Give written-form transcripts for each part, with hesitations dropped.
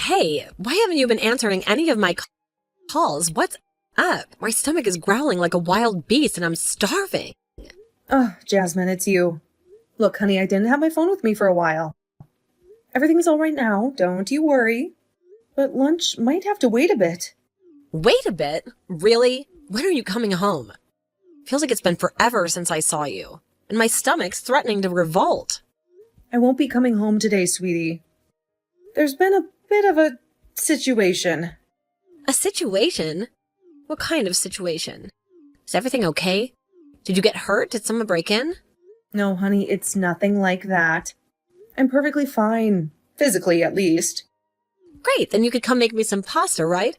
Hey, why haven't you been answering any of my calls? What's up? My stomach is growling like a wild beast and I'm starving. Oh, Jasmine, it's you. Look, honey, I didn't have my phone with me for a while. Everything's all right now, don't you worry. But lunch might have to wait a bit. Wait a bit? Really? When are you coming home? Feels like it's been forever since I saw you, and my stomach's threatening to revolt. I won't be coming home today, sweetie. There's been a bit of a situation. A situation? What kind of situation? Is everything okay? Did you get hurt? Did someone break in? No, honey, it's nothing like that. I'm perfectly fine. Physically, at least. Great, then you could come make me some pasta, right?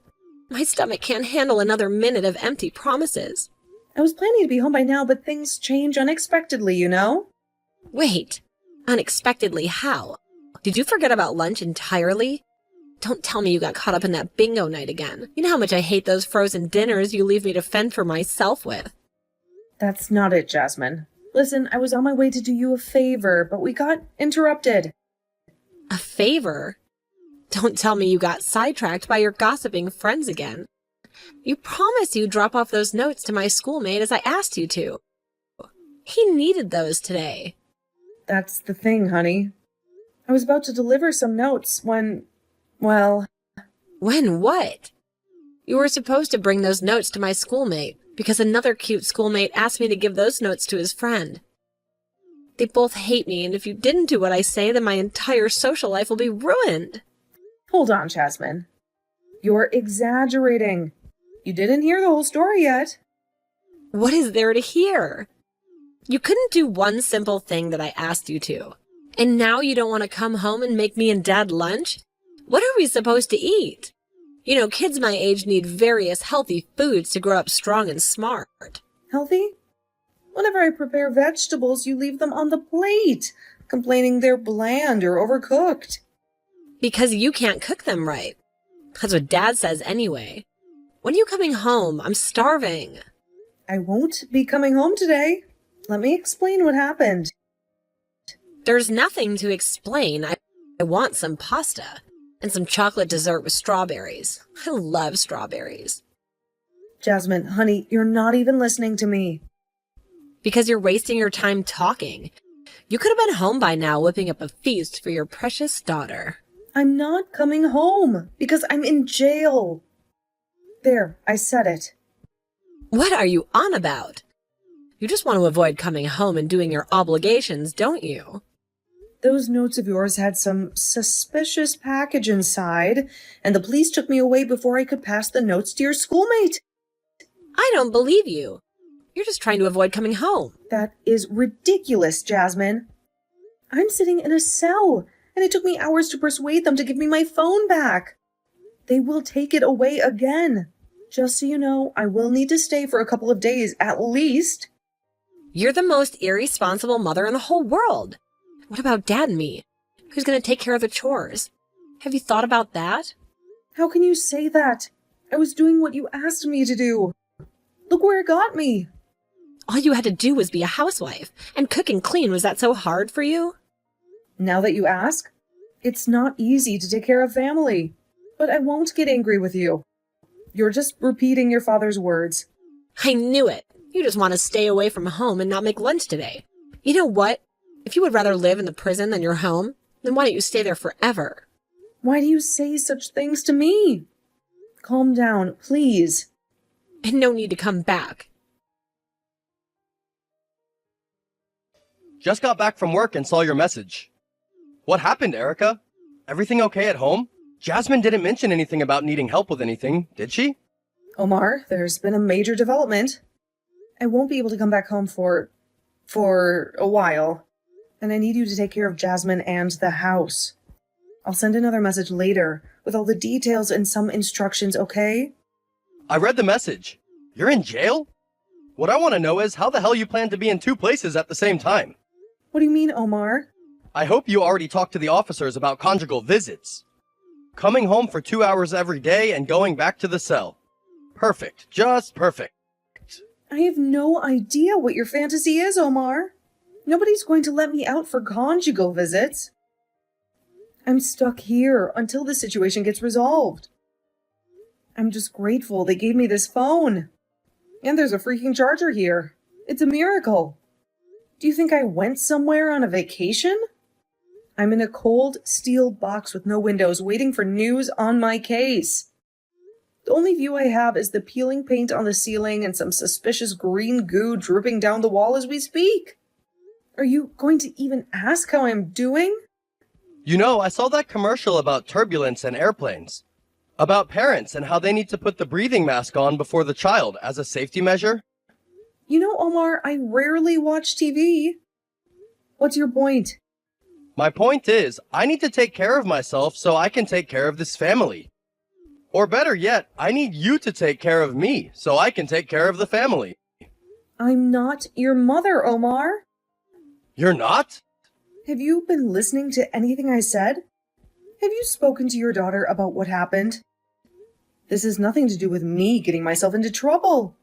My stomach can't handle another minute of empty promises. I was planning to be home by now, but things change unexpectedly, you know? Wait, unexpectedly how? Did you forget about lunch entirely? Don't tell me you got caught up in that bingo night again. You know how much I hate those frozen dinners you leave me to fend for myself with. That's not it, Jasmine. Listen, I was on my way to do you a favor, but we got interrupted. A favor? Don't tell me you got sidetracked by your gossiping friends again. You promised you'd drop off those notes to my schoolmate as I asked you to. He needed those today. That's the thing, honey. I was about to deliver some notes when, well... When what? You were supposed to bring those notes to my schoolmate because another cute schoolmate asked me to give those notes to his friend. They both hate me, and if you didn't do what I say, then my entire social life will be ruined. Hold on, Jasmine. You're exaggerating. You didn't hear the whole story yet. What is there to hear? You couldn't do one simple thing that I asked you to. And now you don't want to come home and make me and Dad lunch? What are we supposed to eat? You know, kids my age need various healthy foods to grow up strong and smart. Healthy? Whenever I prepare vegetables, you leave them on the plate, complaining they're bland or overcooked. Because you can't cook them right. That's what Dad says anyway. When are you coming home? I'm starving. I won't be coming home today. Let me explain what happened. There's nothing to explain. I want some pasta and some chocolate dessert with strawberries. I love strawberries. Jasmine, honey, you're not even listening to me. Because you're wasting your time talking. You could have been home by now whipping up a feast for your precious daughter. I'm not coming home because I'm in jail. There, I said it. What are you on about? You just want to avoid coming home and doing your obligations, don't you? Those notes of yours had some suspicious package inside, and the police took me away before I could pass the notes to your schoolmate. I don't believe you. You're just trying to avoid coming home. That is ridiculous, Jasmine. I'm sitting in a cell, and it took me hours to persuade them to give me my phone back. They will take it away again. Just so you know, I will need to stay for a couple of days at least. You're the most irresponsible mother in the whole world. What about Dad and me? Who's going to take care of the chores? Have you thought about that? How can you say that? I was doing what you asked me to do. Look where it got me. All you had to do was be a housewife, and cook and clean. Was that so hard for you? Now that you ask, it's not easy to take care of family. But I won't get angry with you. You're just repeating your father's words. I knew it. You just want to stay away from home and not make lunch today. You know what? If you would rather live in the prison than your home, then why don't you stay there forever? Why do you say such things to me? Calm down, please. And no need to come back. Just got back from work and saw your message. What happened, Erica? Everything okay at home? Jasmine didn't mention anything about needing help with anything, did she? Omar, there's been a major development. I won't be able to come back home for a while. And I need you to take care of Jasmine and the house. I'll send another message later with all the details and some instructions, okay? I read the message. You're in jail? What I want to know is how the hell you plan to be in two places at the same time. What do you mean, Omar? I hope you already talked to the officers about conjugal visits. Coming home for 2 hours every day and going back to the cell. Perfect. Just perfect. I have no idea what your fantasy is, Omar. Nobody's going to let me out for conjugal visits. I'm stuck here until the situation gets resolved. I'm just grateful they gave me this phone. And there's a freaking charger here. It's a miracle. Do you think I went somewhere on a vacation? I'm in a cold steel box with no windows waiting for news on my case. The only view I have is the peeling paint on the ceiling and some suspicious green goo dripping down the wall as we speak. Are you going to even ask how I'm doing? You know, I saw that commercial about turbulence and airplanes. About parents and how they need to put the breathing mask on before the child as a safety measure. You know, Omar, I rarely watch TV. What's your point? My point is, I need to take care of myself so I can take care of this family. Or better yet, I need you to take care of me so I can take care of the family. I'm not your mother, Omar. You're not? Have you been listening to anything I said? Have you spoken to your daughter about what happened? This has nothing to do with me getting myself into trouble.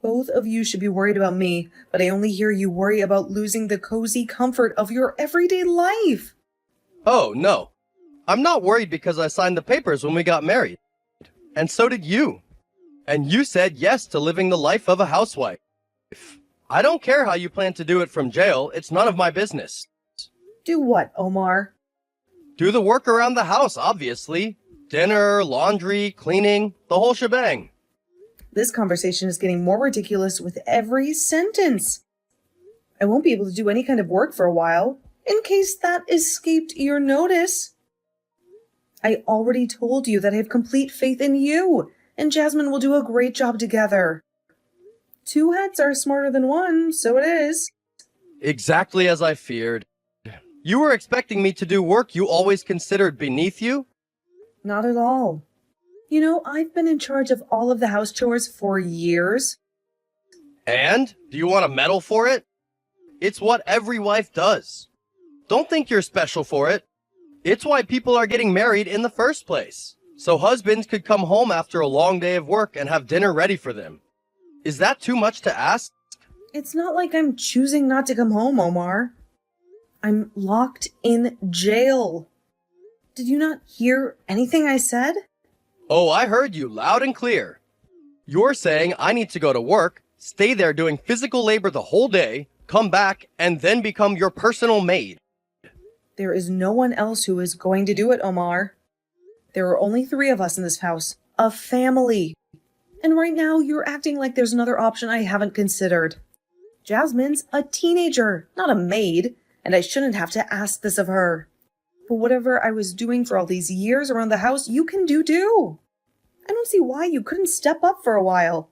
Both of you should be worried about me, but I only hear you worry about losing the cozy comfort of your everyday life. Oh, no. I'm not worried because I signed the papers when we got married. And so did you. And you said yes to living the life of a housewife. I don't care how you plan to do it from jail. It's none of my business. Do what, Omar? Do the work around the house, obviously. Dinner, laundry, cleaning, the whole shebang. This conversation is getting more ridiculous with every sentence. I won't be able to do any kind of work for a while, in case that escaped your notice. I already told you that I have complete faith in you, and Jasmine will do a great job together. Two heads are smarter than one, so it is. Exactly as I feared. You were expecting me to do work you always considered beneath you? Not at all. You know, I've been in charge of all of the house chores for years. And? Do you want a medal for it? It's what every wife does. Don't think you're special for it. It's why people are getting married in the first place. So husbands could come home after a long day of work and have dinner ready for them. Is that too much to ask? It's not like I'm choosing not to come home, Omar. I'm locked in jail. Did you not hear anything I said? Oh, I heard you loud and clear. You're saying I need to go to work, stay there doing physical labor the whole day, come back, and then become your personal maid. There is no one else who is going to do it, Omar. There are only 3 of us in this house. A family. And right now, you're acting like there's another option I haven't considered. Jasmine's a teenager, not a maid, and I shouldn't have to ask this of her. But whatever I was doing for all these years around the house, you can do too. I don't see why you couldn't step up for a while.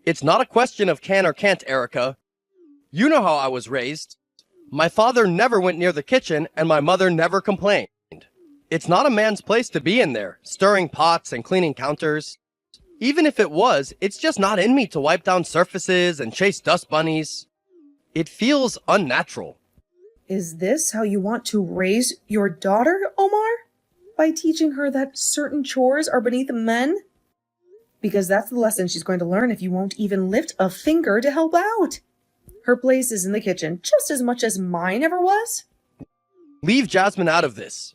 It's not a question of can or can't, Erica. You know how I was raised. My father never went near the kitchen, and my mother never complained. It's not a man's place to be in there, stirring pots and cleaning counters. Even if it was, it's just not in me to wipe down surfaces and chase dust bunnies. It feels unnatural. Is this how you want to raise your daughter, Omar? By teaching her that certain chores are beneath men? Because that's the lesson she's going to learn if you won't even lift a finger to help out. Her place is in the kitchen just as much as mine ever was. Leave Jasmine out of this.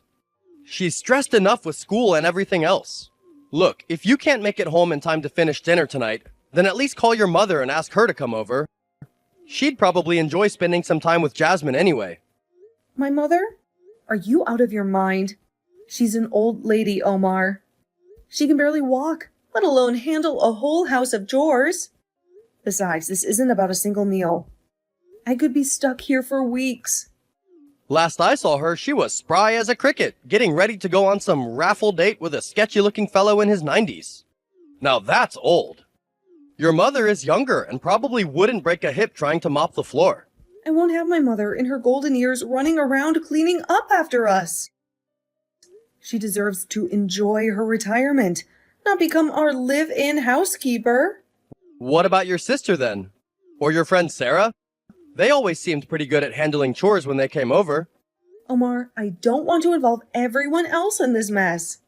She's stressed enough with school and everything else. Look, if you can't make it home in time to finish dinner tonight, then at least call your mother and ask her to come over. She'd probably enjoy spending some time with Jasmine anyway. My mother? Are you out of your mind? She's an old lady, Omar. She can barely walk, let alone handle a whole house of chores. Besides, this isn't about a single meal. I could be stuck here for weeks. Last I saw her, she was spry as a cricket, getting ready to go on some raffle date with a sketchy-looking fellow in his 90s. Now that's old. Your mother is younger and probably wouldn't break a hip trying to mop the floor. I won't have my mother in her golden years running around cleaning up after us. She deserves to enjoy her retirement, not become our live-in housekeeper. What about your sister then? Or your friend Sarah? They always seemed pretty good at handling chores when they came over. Omar, I don't want to involve everyone else in this mess.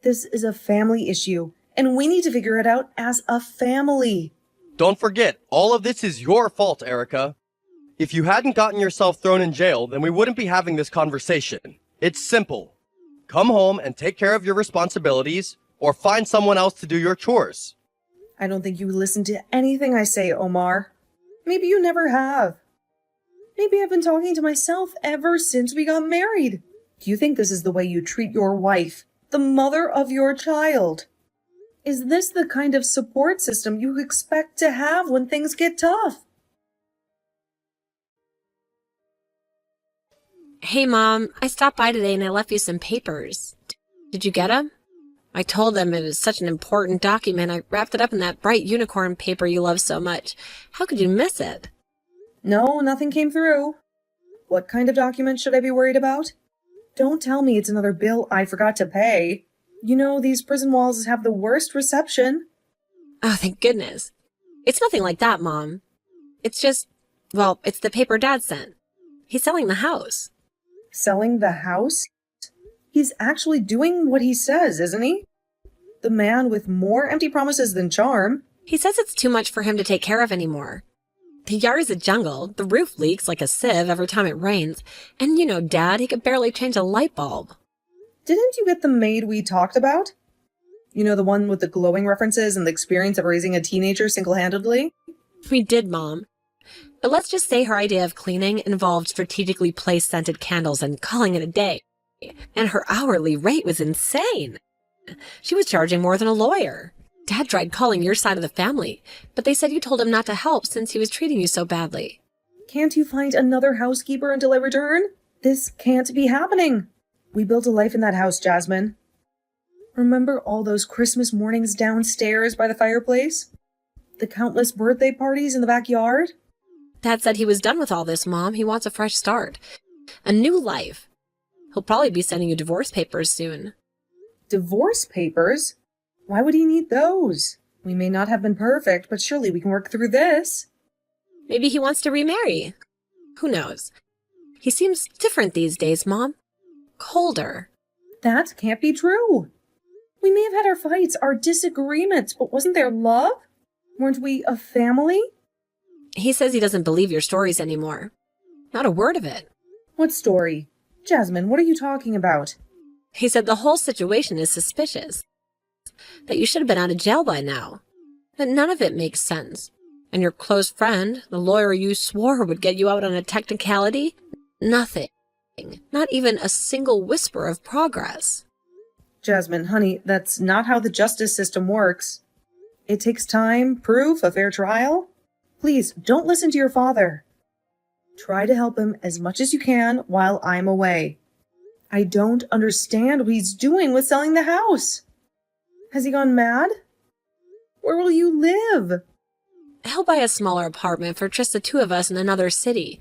This is a family issue, and we need to figure it out as a family. Don't forget, all of this is your fault, Erica. If you hadn't gotten yourself thrown in jail, then we wouldn't be having this conversation. It's simple. Come home and take care of your responsibilities, or find someone else to do your chores. I don't think you listen to anything I say, Omar. Maybe you never have. Maybe I've been talking to myself ever since we got married. Do you think this is the way you treat your wife, the mother of your child? Is this the kind of support system you expect to have when things get tough? Hey, Mom, I stopped by today and I left you some papers. Did you get them? I told them it was such an important document. I wrapped it up in that bright unicorn paper you love so much. How could you miss it? No, nothing came through. What kind of document should I be worried about? Don't tell me it's another bill I forgot to pay. You know, these prison walls have the worst reception. Oh, thank goodness. It's nothing like that, Mom. It's just, well, it's the paper Dad sent. He's selling the house. Selling the house? He's actually doing what he says, isn't he? The man with more empty promises than charm. He says it's too much for him to take care of anymore. The yard is a jungle, the roof leaks like a sieve every time it rains, and you know, Dad, he could barely change a light bulb. Didn't you get the maid we talked about? You know, the one with the glowing references and the experience of raising a teenager single-handedly? We did, Mom. But let's just say her idea of cleaning involved strategically placed scented candles and calling it a day. And her hourly rate was insane. She was charging more than a lawyer. Dad tried calling your side of the family, but they said you told him not to help since he was treating you so badly. Can't you find another housekeeper until I return? This can't be happening. We built a life in that house, Jasmine. Remember all those Christmas mornings downstairs by the fireplace? The countless birthday parties in the backyard? Dad said he was done with all this, Mom. He wants a fresh start. A new life. He'll probably be sending you divorce papers soon. Divorce papers? Why would he need those? We may not have been perfect, but surely we can work through this. Maybe he wants to remarry. Who knows? He seems different these days, Mom. Colder. That can't be true. We may have had our fights, our disagreements, but wasn't there love? Weren't we a family? He says he doesn't believe your stories anymore. Not a word of it. What story? Jasmine, what are you talking about? He said the whole situation is suspicious. That you should have been out of jail by now. That none of it makes sense. And your close friend, the lawyer you swore would get you out on a technicality? Nothing. Not even a single whisper of progress. Jasmine, honey, that's not how the justice system works. It takes time, proof, a fair trial. Please, don't listen to your father. Try to help him as much as you can while I'm away. I don't understand what he's doing with selling the house. Has he gone mad? Where will you live? He'll buy a smaller apartment for just the two of us in another city.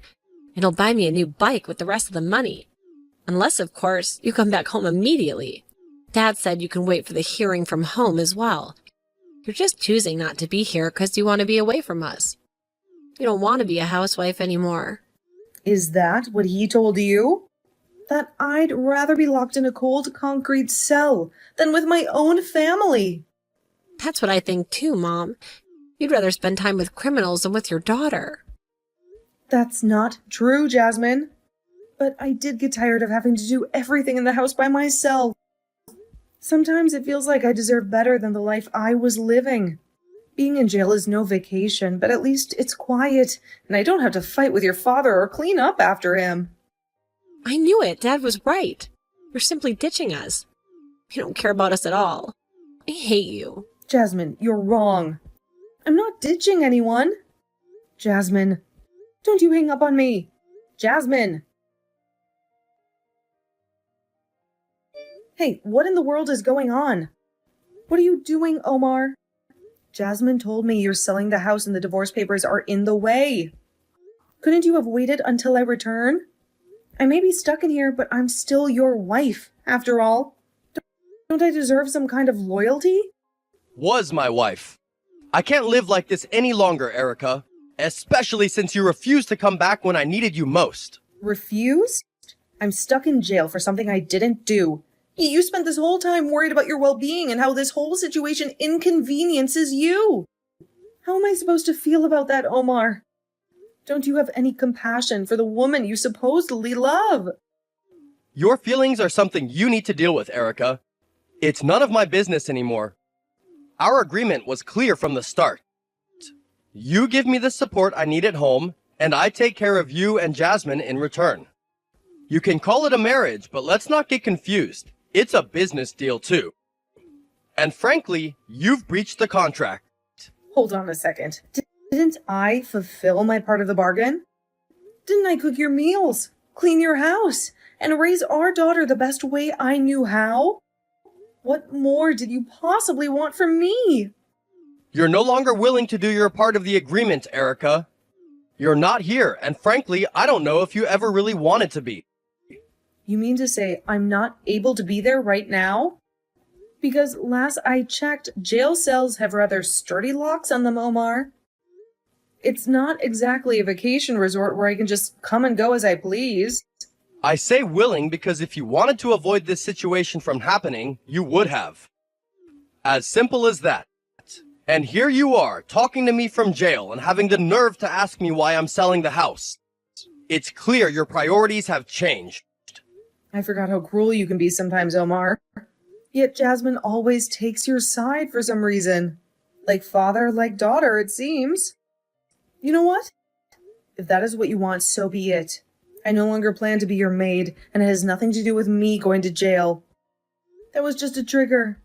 And he'll buy me a new bike with the rest of the money. Unless, of course, you come back home immediately. Dad said you can wait for the hearing from home as well. You're just choosing not to be here because you want to be away from us. You don't want to be a housewife anymore. Is that what he told you? That I'd rather be locked in a cold concrete cell than with my own family. That's what I think too, Mom. You'd rather spend time with criminals than with your daughter. That's not true, Jasmine. But I did get tired of having to do everything in the house by myself. Sometimes it feels like I deserve better than the life I was living. Being in jail is no vacation, but at least it's quiet, and I don't have to fight with your father or clean up after him. I knew it. Dad was right. You're simply ditching us. You don't care about us at all. I hate you. Jasmine, you're wrong. I'm not ditching anyone. Jasmine, don't you hang up on me. Jasmine! Hey, what in the world is going on? What are you doing, Omar? Jasmine told me you're selling the house and the divorce papers are in the way. Couldn't you have waited until I return? I may be stuck in here, but I'm still your wife, after all. Don't I deserve some kind of loyalty? Was my wife. I can't live like this any longer, Erica. Especially since you refused to come back when I needed you most. Refused? I'm stuck in jail for something I didn't do. You spent this whole time worried about your well-being and how this whole situation inconveniences you. How am I supposed to feel about that, Omar? Don't you have any compassion for the woman you supposedly love? Your feelings are something you need to deal with, Erica. It's none of my business anymore. Our agreement was clear from the start. You give me the support I need at home, and I take care of you and Jasmine in return. You can call it a marriage, but let's not get confused. It's a business deal too. And frankly, you've breached the contract. Hold on a second. Didn't I fulfill my part of the bargain? Didn't I cook your meals, clean your house, and raise our daughter the best way I knew how? What more did you possibly want from me? You're no longer willing to do your part of the agreement, Erica. You're not here, and frankly, I don't know if you ever really wanted to be. You mean to say I'm not able to be there right now? Because last I checked, jail cells have rather sturdy locks on them, Omar. It's not exactly a vacation resort where I can just come and go as I please. I say willing because if you wanted to avoid this situation from happening, you would have. As simple as that. And here you are, talking to me from jail and having the nerve to ask me why I'm selling the house. It's clear your priorities have changed. I forgot how cruel you can be sometimes, Omar. Yet Jasmine always takes your side for some reason. Like father, like daughter, it seems. You know what? If that is what you want, so be it. I no longer plan to be your maid, and it has nothing to do with me going to jail. That was just a trigger.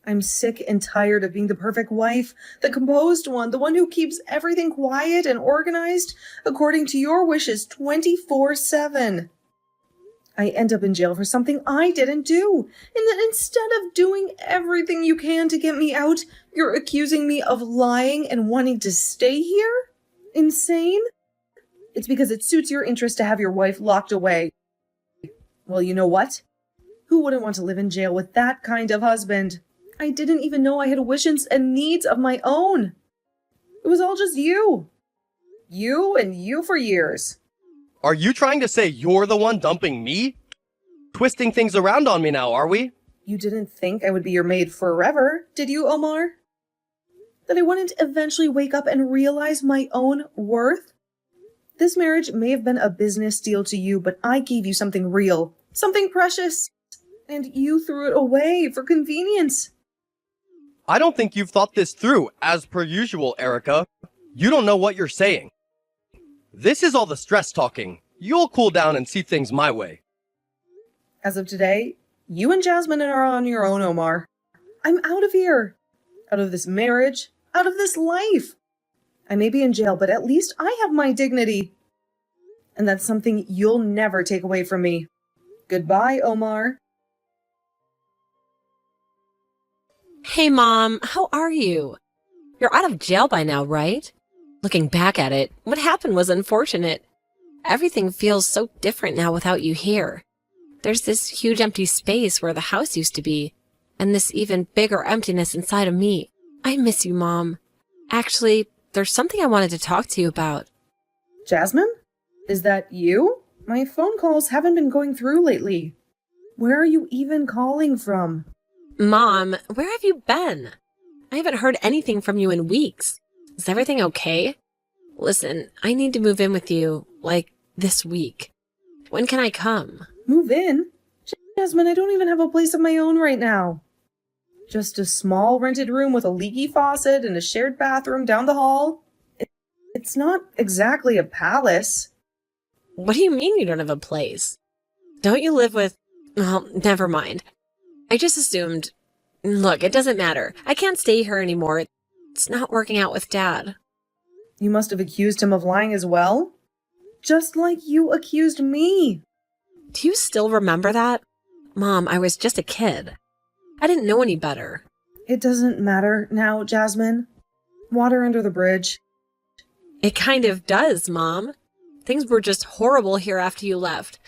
I'm sick and tired of being the perfect wife, the composed one, the one who keeps everything quiet and organized according to your wishes 24/7. I end up in jail for something I didn't do. And then instead of doing everything you can to get me out, you're accusing me of lying and wanting to stay here? Insane? It's because it suits your interest to have your wife locked away. Well, you know what? Who wouldn't want to live in jail with that kind of husband? I didn't even know I had wishes and needs of my own. It was all just you. You and you for years. Are you trying to say you're the one dumping me? Twisting things around on me now, are we? You didn't think I would be your maid forever, did you, Omar? That I wouldn't eventually wake up and realize my own worth? This marriage may have been a business deal to you, but I gave you something real, something precious, and you threw it away for convenience. I don't think you've thought this through, as per usual, Erica. You don't know what you're saying. This is all the stress talking. You'll cool down and see things my way. As of today, you and Jasmine are on your own, Omar. I'm out of here. Out of this marriage. Out of this life. I may be in jail, but at least I have my dignity. And that's something you'll never take away from me. Goodbye, Omar. Hey, Mom, how are you? You're out of jail by now, right? Looking back at it, what happened was unfortunate. Everything feels so different now without you here. There's this huge empty space where the house used to be, and this even bigger emptiness inside of me. I miss you, Mom. Actually, there's something I wanted to talk to you about. Jasmine? Is that you? My phone calls haven't been going through lately. Where are you even calling from? Mom, where have you been? I haven't heard anything from you in weeks. Is everything okay? Listen, I need to move in with you, like, this week. When can I come? Move in? Jasmine, I don't even have a place of my own right now. Just a small rented room with a leaky faucet and a shared bathroom down the hall. It's not exactly a palace. What do you mean you don't have a place? Don't you live with... Well, never mind. I just assumed... Look, it doesn't matter. I can't stay here anymore. It's not working out with Dad. You must have accused him of lying as well? Just like you accused me. Do you still remember that? Mom, I was just a kid. I didn't know any better. It doesn't matter now, Jasmine. Water under the bridge. It kind of does, Mom. Things were just horrible here after you left.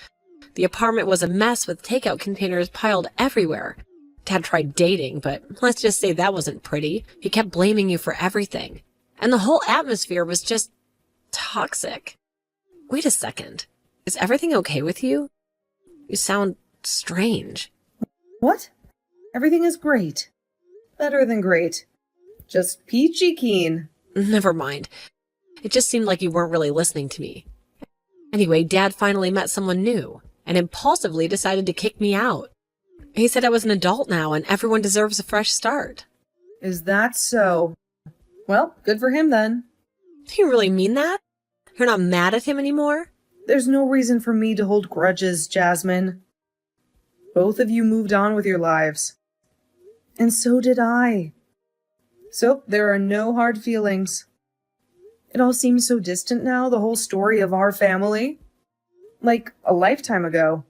The apartment was a mess with takeout containers piled everywhere. Dad tried dating, but let's just say that wasn't pretty. He kept blaming you for everything. And the whole atmosphere was just toxic. Wait a second. Is everything okay with you? You sound strange. What? Everything is great. Better than great. Just peachy keen. Never mind. It just seemed like you weren't really listening to me. Anyway, Dad finally met someone new. and impulsively decided to kick me out. He said I was an adult now and everyone deserves a fresh start. Is that so? Well, good for him then. Do you really mean that? You're not mad at him anymore? There's no reason for me to hold grudges, Jasmine. Both of you moved on with your lives. And so did I. So there are no hard feelings. It all seems so distant now, the whole story of our family. Like a lifetime ago.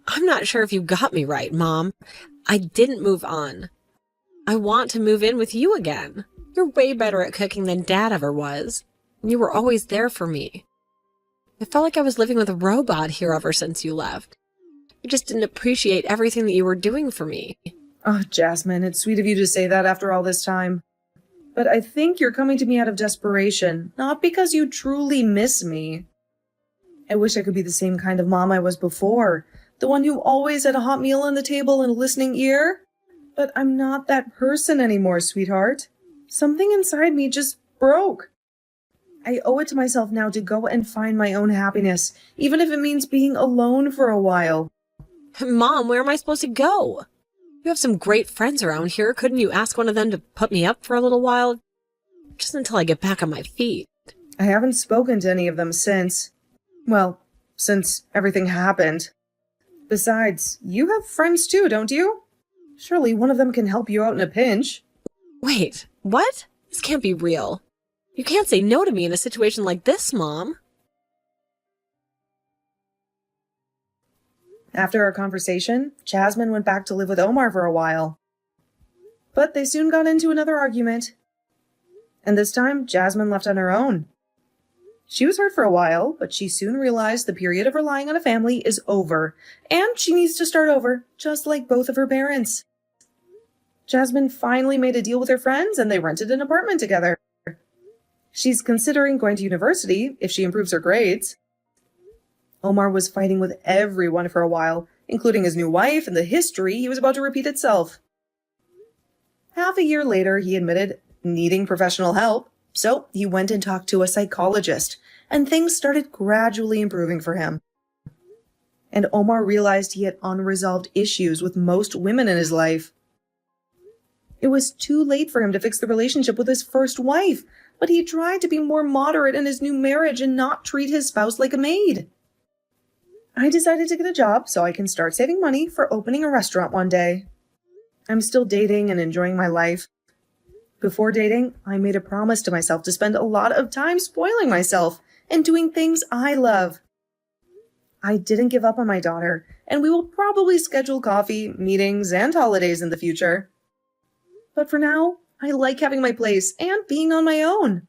I'm not sure if you got me right, Mom. I didn't move on. I want to move in with you again. You're way better at cooking than Dad ever was. You were always there for me. I felt like I was living with a robot here ever since you left. You just didn't appreciate everything that you were doing for me. Oh, Jasmine, it's sweet of you to say that after all this time. But I think you're coming to me out of desperation, not because you truly miss me. I wish I could be the same kind of mom I was before, the one who always had a hot meal on the table and a listening ear. But I'm not that person anymore, sweetheart. Something inside me just broke. I owe it to myself now to go and find my own happiness, even if it means being alone for a while. Mom, where am I supposed to go? You have some great friends around here. Couldn't you ask one of them to put me up for a little while? Just until I get back on my feet. I haven't spoken to any of them since. Well, since everything happened. Besides, you have friends too, don't you? Surely one of them can help you out in a pinch. Wait, what? This can't be real. You can't say no to me in a situation like this, Mom. After our conversation, Jasmine went back to live with Omar for a while. But they soon got into another argument. And this time, Jasmine left on her own. She was hurt for a while, but she soon realized the period of relying on a family is over, and she needs to start over, just like both of her parents. Jasmine finally made a deal with her friends, and they rented an apartment together. She's considering going to university if she improves her grades. Omar was fighting with everyone for a while, including his new wife and the history he was about to repeat itself. Half a year later, he admitted needing professional help, so he went and talked to a psychologist, and things started gradually improving for him. And Omar realized he had unresolved issues with most women in his life. It was too late for him to fix the relationship with his first wife, but he tried to be more moderate in his new marriage and not treat his spouse like a maid. I decided to get a job so I can start saving money for opening a restaurant one day. I'm still dating and enjoying my life. Before dating, I made a promise to myself to spend a lot of time spoiling myself and doing things I love. I didn't give up on my daughter, and we will probably schedule coffee, meetings, and holidays in the future. But for now, I like having my place and being on my own.